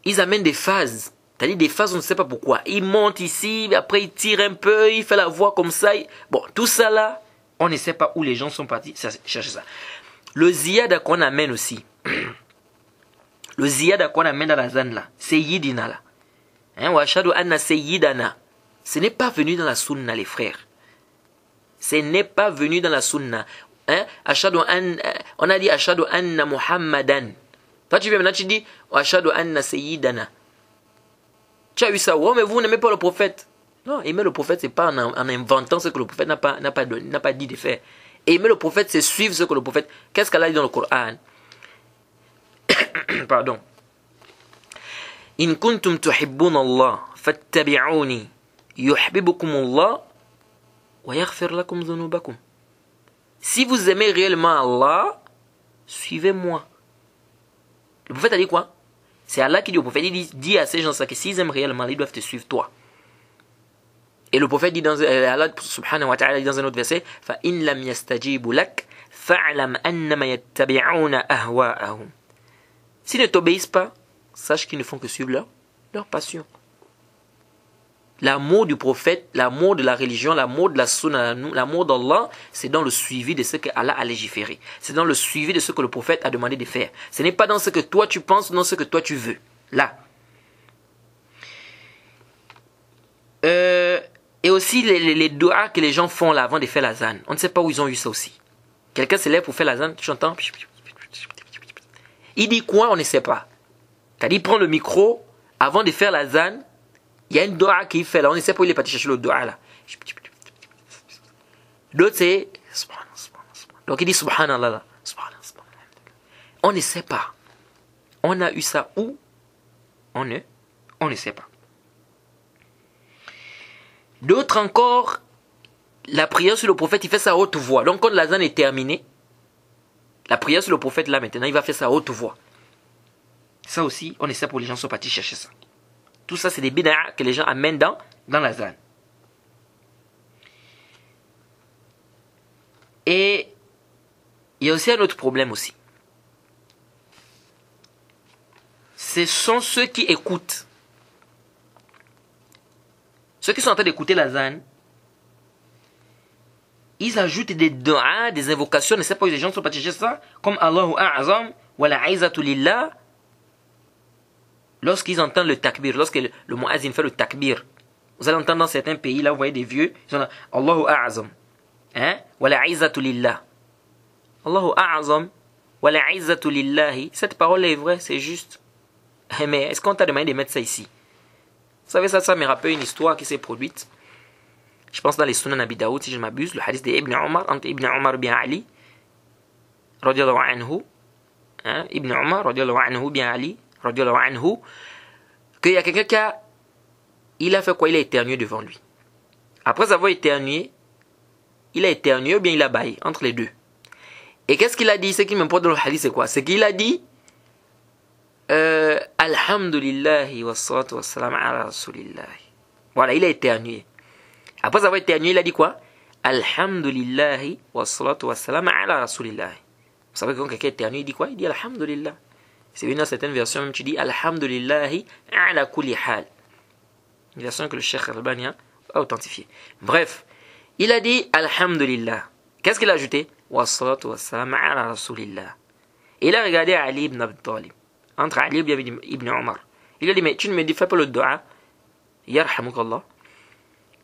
ils amènent des phases. C'est-à-dire des phases, on ne sait pas pourquoi. Ils montent ici, après ils tirent un peu, ils font la voix comme ça. Bon, tout ça là, On ne sait pas où les gens sont partis chercher ça. Le ziyada qu'on amène aussi. Le ziyada qu'on amène dans la zan là. Sayyidina là. Wa ashhadu anna sayyidana. Ce n'est pas venu dans la sunna les frères. Ce n'est pas venu dans la sunna. On a dit ashhadu anna muhammadan. Toi tu viens maintenant tu dis ashhadu anna sayyidana. Tu as eu ça. Oh mais vous n'aimez pas le prophète. Non, aimer le prophète, c'est pas en inventant ce que le prophète n'a pas dit de faire. Aimer le prophète, c'est suivre ce que le prophète... Qu'est-ce qu'Allah dit dans le Coran? Pardon. In kuntum tuhibbuna Allah, fattabi'uni, yuhibbukum Allah, wa yaghfir lakum dhunubakum. Si vous aimez réellement Allah, suivez-moi. Le prophète a dit quoi? C'est Allah qui dit au prophète, il dit à ces gens-là que s'ils aiment réellement, ils doivent te suivre toi. Et le prophète dit dans Allah subhanahu wa ta'ala dit dans un autre verset, fa in lam yastajibu lak fa'lam annama yattabi'una ahwa'ahum. S'ils ne t'obéissent pas, sache qu'ils ne font que suivre leur passion. L'amour du prophète, l'amour de la religion, l'amour de la sunna, l'amour d'Allah, c'est dans le suivi de ce que Allah a légiféré. C'est dans le suivi de ce que le prophète a demandé de faire. Ce n'est pas dans ce que toi tu penses, dans ce que toi tu veux. Là. Et aussi les doigts que les gens font là avant de faire la zan. On ne sait pas où ils ont eu ça aussi. Quelqu'un se lève pour faire la zan, tu entends? Il dit quoi? On ne sait pas. Quand il prend le micro, avant de faire la zan, il y a une doigt qu'il fait là. On ne sait pas où il est parti chercher le doigt là. L'autre c'est... Donc il dit subhanallah là. On ne sait pas. On a eu ça où? On ne sait pas. D'autres encore, la prière sur le prophète, il fait sa haute voix. Donc quand la zan est terminée, la prière sur le prophète là maintenant, il va faire sa haute voix. Ça aussi, on essaie pour les gens qui sont partis chercher ça. Tout ça, c'est des bid'a que les gens amènent dans la zan. Et il y a aussi un autre problème aussi. Ce sont ceux qui écoutent. Ceux qui sont en train d'écouter la zan, ils ajoutent des du'a, des invocations, ne sais pas où les gens sont partis chercher ça, comme Allahu A'azam, wa la aizatu lillah. Lorsqu'ils entendent le takbir, lorsque le muazzin fait le takbir, vous allez entendre dans certains pays, là vous voyez des vieux, ils ont Allahu A'azam, wa la aizatu lillah. Allahu A'azam, wa la aizatu lillahi. Cette parole est vraie, c'est juste. Mais est-ce qu'on t'a demandé de mettre ça ici? Vous savez, ça me rappelle une histoire qui s'est produite. Je pense dans les Sunan Abi Daoud, si je m'abuse, le hadith d'Ibn Omar, entre Ibn Omar bien Ali, radiallahu anhu, Ibn Omar, radiallahu anhu, bien Ali, radiallahu anhu, qu'il y a quelqu'un il a fait quoi? Il a éternué devant lui. Après avoir éternué, il a éternué ou bien il a baillé, entre les deux. Et qu'est-ce qu'il a dit? Ce qui m'importe dans le hadith, c'est quoi? C'est qu'il a dit Alhamdulillahi wa salatu wa salam ala rasulillahi. Voilà, il a éternué. Après avoir éternué, il a dit quoi? Alhamdulillahi wa salatu wa salam ala rasulillahi. Vous savez que quand quelqu'un éternue, il dit quoi? Il dit Alhamdulillah. C'est une dans certaines versions, même tu dis Alhamdulillahi ala kulli hal. Une version que le Cheikh Al-Albani a authentifiée. Bref, il a dit Alhamdulillah. Qu'est-ce qu'il a ajouté? Wa salatu wa salam ala rasulillah. Et il a regardé Ali ibn Abi Talib. Entre Ali ibn Omar. Il a dit, mais tu ne me dis, fais pas le dua. Yarhamukallah.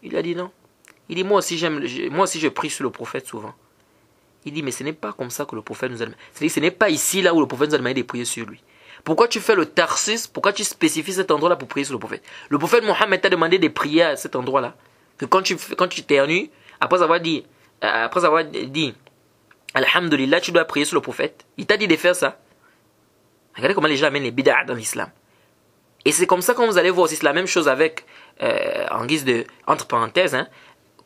Il a dit non. Il dit, moi aussi je prie sur le prophète souvent. Il dit, mais ce n'est pas comme ça que le prophète nous a demandé. C'est-à-dire, ce n'est pas ici là où le prophète nous a demandé de prier sur lui. Pourquoi tu fais le tarsis? Pourquoi tu spécifies cet endroit-là pour prier sur le prophète? Le prophète Mohammed t'a demandé de prier à cet endroit-là. Que quand tu t'éternues, après avoir dit Alhamdulillah, tu dois prier sur le prophète. Il t'a dit de faire ça. Regardez comment les gens amènent les bid'a dans l'islam. Et c'est comme ça que vous allez voir aussi, c'est la même chose avec, en guise de, entre parenthèses,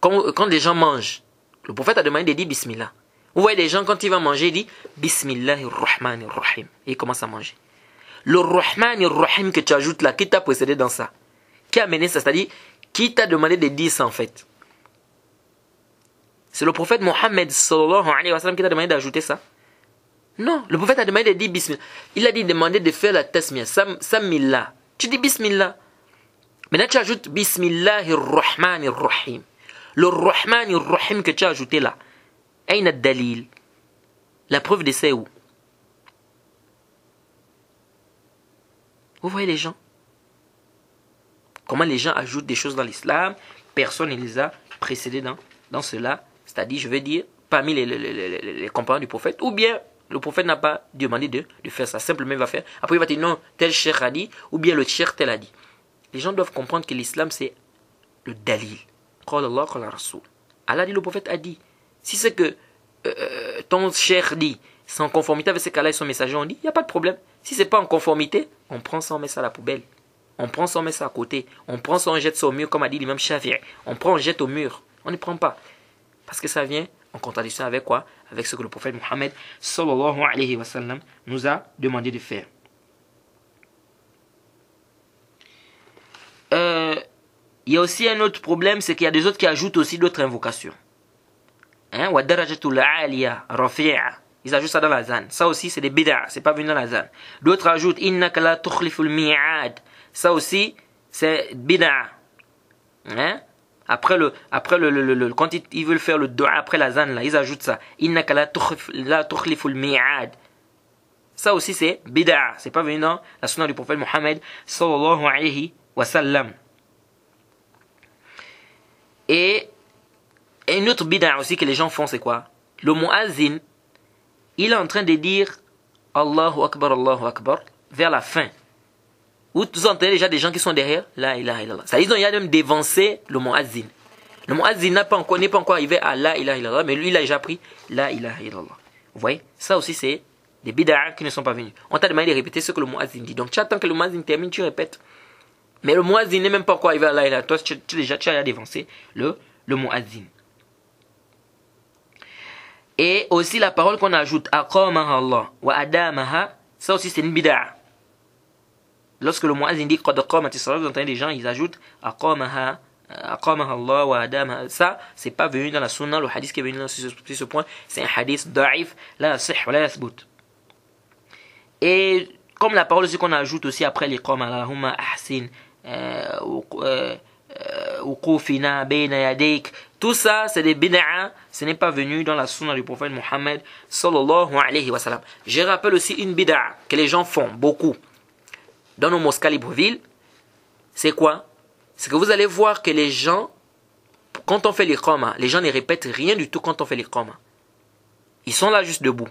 quand les gens mangent, le prophète a demandé de dire Bismillah. Vous voyez des gens, quand ils vont manger, ils disent Bismillahirrahmanirrahim. Et ils commencent à manger. Le Rahmanirrahim que tu ajoutes là, qui t'a précédé dans ça? Qui a amené ça? C'est-à-dire, qui t'a demandé de dire ça en fait? C'est le prophète Mohammed sallallahu alayhi wa sallam qui t'a demandé d'ajouter ça? Non, le prophète a demandé de dire Bismillah. Il a dit demander de faire la tasmiyah, Samillah. Tu dis Bismillah. Maintenant tu ajoutes Bismillahirrahmanirrahim. Le Rahmanirrahim que tu as ajouté là, Aïna dalil. La preuve d'essai où? Vous voyez les gens? Comment les gens ajoutent des choses dans l'islam, personne ne les a précédés dans cela. C'est-à-dire, je veux dire, parmi les compagnons du prophète, ou bien le prophète n'a pas demandé de faire ça. Simplement, il va faire. Après, il va dire non, tel cheikh a dit, ou bien le cheikh tel a dit. Les gens doivent comprendre que l'islam, c'est le dalil. Qala Allah, qala Rasoul. Allah dit, le prophète a dit. Si c'est que ton cheikh dit, c'est en conformité avec ce qu'Allah et son messager ont dit, il n'y a pas de problème. Si ce n'est pas en conformité, on prend ça, on met ça à la poubelle. On prend ça, on met ça à côté. On prend ça, on jette ça au mur, comme a dit l'imam Shafi'i. On prend, on jette au mur. On ne prend pas. Parce que ça vient en contradiction avec quoi? Avec ce que le prophète Mohammed sallallahu alayhi wa sallam nous a demandé de faire. Il y a aussi un autre problème, c'est qu'il y a des autres qui ajoutent aussi d'autres invocations. Wa darajatul aliya rafi'a. Ils ajoutent ça dans la zan. Ça aussi, c'est des bid'a. C'est pas venu dans la zan. D'autres ajoutent innaka la tukhliful mi'ad. Ça aussi, c'est bid'a. Après quand ils veulent faire le dua après la zan, là, ils ajoutent ça. Innaka la tukhliful mi'ad. Ça aussi, c'est bid'a. C'est pas venu dans la sunna du prophète Mohammed sallallahu alayhi wa sallam. Et une autre bid'a aussi que les gens font, c'est quoi? Le muazzin, il est en train de dire Allahu Akbar vers la fin. Vous entendez déjà des gens qui sont derrière La ilaha illallah. Ça, ils ont même dévancé le muazzin. Le muazzin n'est pas encore arrivé à La ilaha illallah, mais lui il a déjà pris La ilaha illallah. Vous voyez? Ça aussi c'est des bid'a qui ne sont pas venus. On t'a demandé de répéter ce que le muazzin dit. Donc tu attends que le muazzin termine, tu répètes. Mais le muazzin n'est même pas encore arrivé à La ilaha illallah. Toi tu as déjà dévancé le muazzin. Et aussi la parole qu'on ajoute aqamaha Allah wa adamaha, ça aussi c'est une bid'a. Lorsque le muazzin dit qad qamatis salat, vous entendez des gens ils ajoutent aqamaha Allah wa adamaha. Ça c'est pas venu dans la sunna. Le hadith qui est venu dans ce point, c'est un hadith da'if, la yasih wa la yathbut. Et comme la parole aussi qu'on ajoute aussi après l'iqama, Allahumma ahsin uqufina bayna yadik. Tout ça, c'est des bid'a, ce n'est pas venu dans la sunna du prophète Mohammed sallallahu alayhi wa sallam. Je rappelle aussi une bid'a que les gens font beaucoup dans nos mosquées à Libreville. C'est quoi? C'est que vous allez voir que les gens, quand on fait l'iqama, les gens ne répètent rien du tout quand on fait l'iqama. Ils sont là juste debout.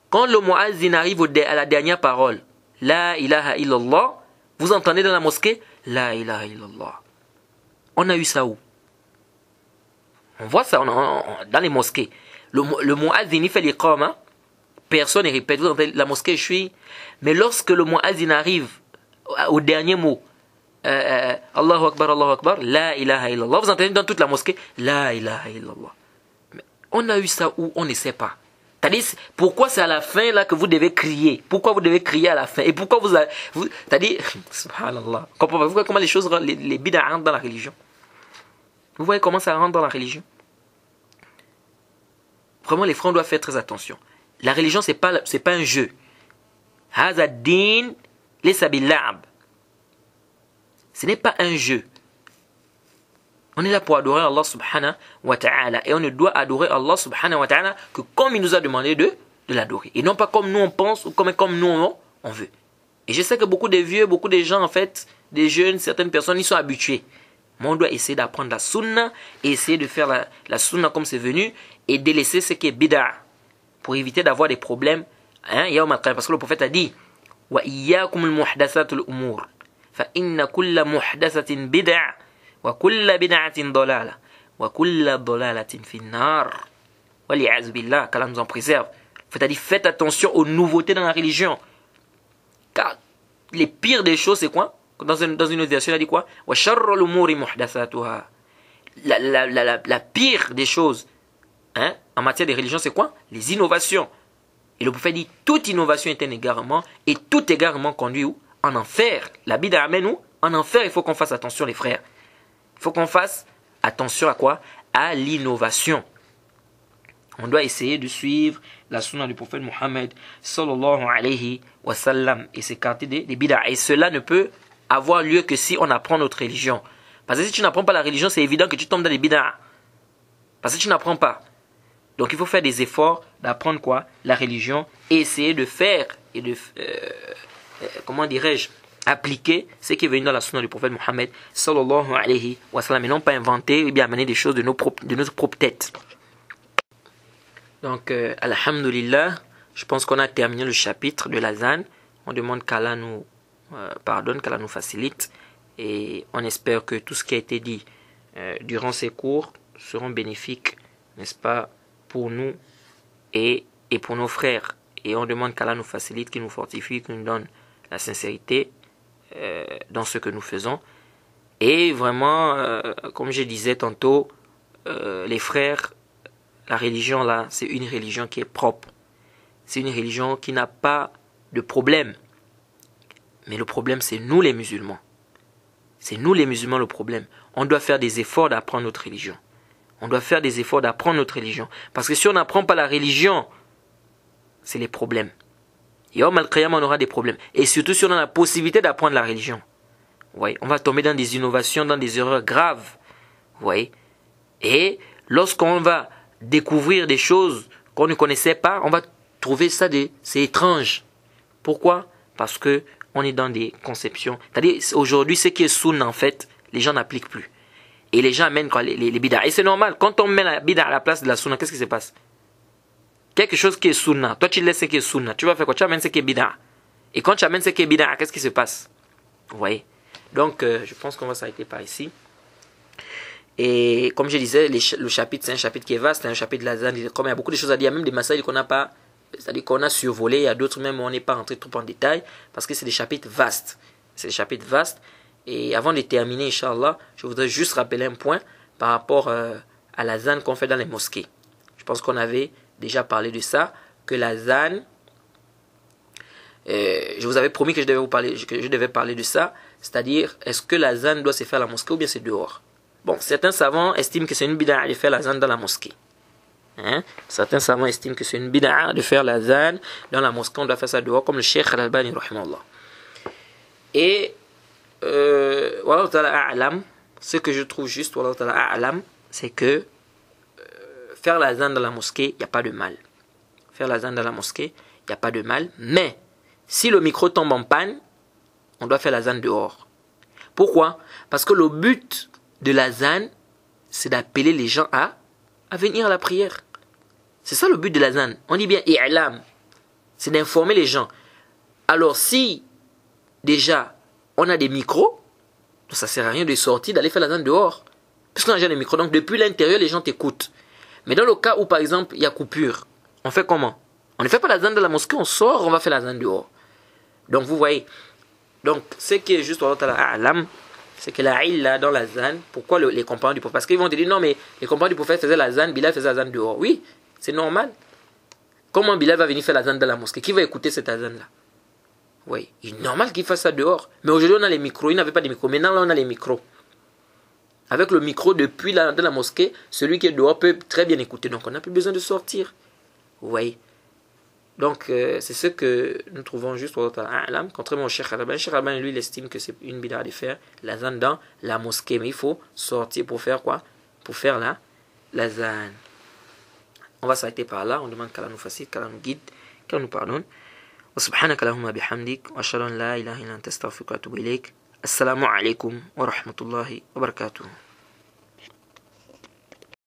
Quand le muazzin arrive à la dernière parole, La ilaha illallah, vous entendez dans la mosquée, La ilaha illallah. On a eu ça où? On voit ça dans les mosquées. Le muazzin il fait l'iqama, personne ne répète. Vous entendez la mosquée, je suis. Mais lorsque le muazzin arrive au dernier mot, Allahu Akbar, La ilaha illallah, vous entendez dans toute la mosquée, La ilaha illallah. Mais on a eu ça où? On ne sait pas. C'est-à-dire, pourquoi c'est à la fin là que vous devez crier? Pourquoi vous devez crier à la fin? Et pourquoi c'est-à-dire, subhanallah, comprenez-vous comment les choses, les bid'a rentrent dans la religion? Vous voyez comment ça rentre dans la religion? Vraiment, les frères doivent faire très attention. La religion, c'est pas un jeu. Haza din laysa bil-la'b. Ce n'est pas un jeu. On est là pour adorer Allah subhanahu wa ta'ala. Et on ne doit adorer Allah subhanahu wa ta'ala que comme il nous a demandé de l'adorer. Et non pas comme nous on pense ou comme nous on veut. Et je sais que beaucoup de vieux, beaucoup de gens en fait, des jeunes, certaines personnes, ils sont habitués. Mais on doit essayer d'apprendre la sunna, et essayer de faire la sunna comme c'est venu, et délaisser ce qui est bid'a, pour éviter d'avoir des problèmes. Parce que le prophète a dit, wa iyyakum al-muhdathatul umur, fa inna kulla muhdathatin bid'a, wa kulla bid'atin dalala, wa kulla dalalatin finnar. Wa li'az billah, qu'Allah nous en préserve. Le prophète a dit, faites attention aux nouveautés dans la religion. Car les pires des choses, c'est quoi? Dans une autre version, il a dit quoi? La pire des choses en matière de religion, c'est quoi? Les innovations. Et le prophète dit, toute innovation est un égarement, et tout égarement conduit où? En enfer. La bid'a amène où? En enfer. Il faut qu'on fasse attention, les frères. Il faut qu'on fasse attention à quoi? À l'innovation. On doit essayer de suivre la sunna du prophète Mohammed sallallahu alayhi wa sallam et s'écarter des bid'a. Et cela ne peut avoir lieu que si on apprend notre religion. Parce que si tu n'apprends pas la religion, c'est évident que tu tombes dans les bid'a. Parce que tu n'apprends pas. Donc il faut faire des efforts d'apprendre quoi? La religion et essayer de faire et de comment dirais-je, appliquer ce qui est venu dans la sunna du prophète Mohammed sallallahu alayhi wa sallam, et non pas inventer et bien amener des choses de notre propre tête. Donc alhamdulillah, je pense qu'on a terminé le chapitre de l'azan. On demande qu'Allah nous pardonne, qu'Allah nous facilite, et on espère que tout ce qui a été dit durant ces cours seront bénéfiques, n'est-ce pas, pour nous et pour nos frères. Et on demande qu'Allah nous facilite, qu'il nous fortifie, qu'il nous donne la sincérité dans ce que nous faisons. Et vraiment, comme je disais tantôt, les frères, la religion là, c'est une religion qui est propre. C'est une religion qui n'a pas de problème. Mais le problème, c'est nous les musulmans. C'est nous les musulmans le problème. On doit faire des efforts d'apprendre notre religion. On doit faire des efforts d'apprendre notre religion. Parce que si on n'apprend pas la religion, c'est les problèmes. Et au Al-Qiyam, on aura des problèmes. Et surtout si on a la possibilité d'apprendre la religion. Vous voyez, on va tomber dans des innovations, dans des erreurs graves. Vous voyez. Et lorsqu'on va découvrir des choses qu'on ne connaissait pas, on va trouver ça c'est étrange. Pourquoi? Parce que on est dans des conceptions. C'est-à-dire, aujourd'hui, ce qui est sunna, en fait, les gens n'appliquent plus. Et les gens amènent quoi, les bid'a. Et c'est normal, quand on met la bid'a à la place de la sunna, qu'est-ce qui se passe? Quelque chose qui est sunna, toi tu laisses ce qui est sunna, tu vas faire quoi? Tu amènes ce qui est bid'a. Et quand tu amènes ce qui est bid'a, qu'est-ce qui se passe? Vous voyez? Donc, je pense qu'on va s'arrêter par ici. Et comme je disais, le chapitre, c'est un chapitre qui est vaste, c'est un chapitre de l'azan. Comme il y a beaucoup de choses à dire, il y a même des masaïl qu'on n'a pas, c'est-à-dire qu'on a survolé, il y a d'autres même où on n'est pas rentré trop en détail, parce que c'est des chapitres vastes. C'est des chapitres vastes. Et avant de terminer, Inch'Allah, je voudrais juste rappeler un point par rapport à l'azan qu'on fait dans les mosquées. Je pense qu'on avait déjà parlé de ça, que l'azan, je vous avais promis que je devais parler de ça, c'est-à-dire, est-ce que l'azan doit se faire à la mosquée ou bien c'est dehors? Bon, certains savants estiment que c'est une bid'a de faire l'azan dans la mosquée. Certains savants estiment que c'est une bid'a de faire l'azan dans la mosquée, on doit faire ça dehors, comme le Cheikh Al-Albani, rahimahullah. Et, wallahu ta'ala a'lam, ce que je trouve juste, wallahu ta'ala a'lam, c'est que faire l'azan dans la mosquée, il n'y a pas de mal. Faire l'azan dans la mosquée, il n'y a pas de mal. Mais, si le micro tombe en panne, on doit faire l'azan dehors. Pourquoi? Parce que le but de l'azan, c'est d'appeler les gens à venir à la prière. C'est ça le but de l'azan. On dit bien i'lam. C'est d'informer les gens. Alors si déjà on a des micros, ça ne sert à rien de sortir, d'aller faire l'azan dehors. Puisqu'on a déjà des micros, donc depuis l'intérieur, les gens t'écoutent. Mais dans le cas où par exemple il y a coupure, on fait comment? On ne fait pas l'azan de la mosquée, on sort, on va faire l'azan dehors. Donc vous voyez. Donc ce qui est juste a'lam, c'est que la illa dans l'azan, pourquoi les compagnons du prophète? Parce qu'ils vont te dire non mais les compagnons du prophète faisaient l'azan, Bilal faisait l'azan dehors. Oui, c'est normal. Comment Bilal va venir faire l'azan dans la mosquée? Qui va écouter cet azan là? Oui, il est normal qu'il fasse ça dehors. Mais aujourd'hui on a les micros, il n'avait pas de micros. Maintenant là on a les micros. Avec le micro depuis dans la mosquée, celui qui est dehors peut très bien écouter. Donc on n'a plus besoin de sortir. Vous voyez. Donc c'est ce que nous trouvons juste contrairement au Cheikh Al-Albani. Cheikh Al-Albani lui il estime que c'est une bid'a de faire l'azan dans la mosquée. Mais il faut sortir pour faire quoi? Pour faire l'azan. On va s'arrêter par là. On demande qu'Allah nous facilite, qu'Allah nous guide, qu'Allah nous pardonne. وسبحانك اللهم بحمدك وأشهد أن لا إله إلا أنت أستغفرك وأتوب إليك. السلام عليكم ورحمة الله وبركاته.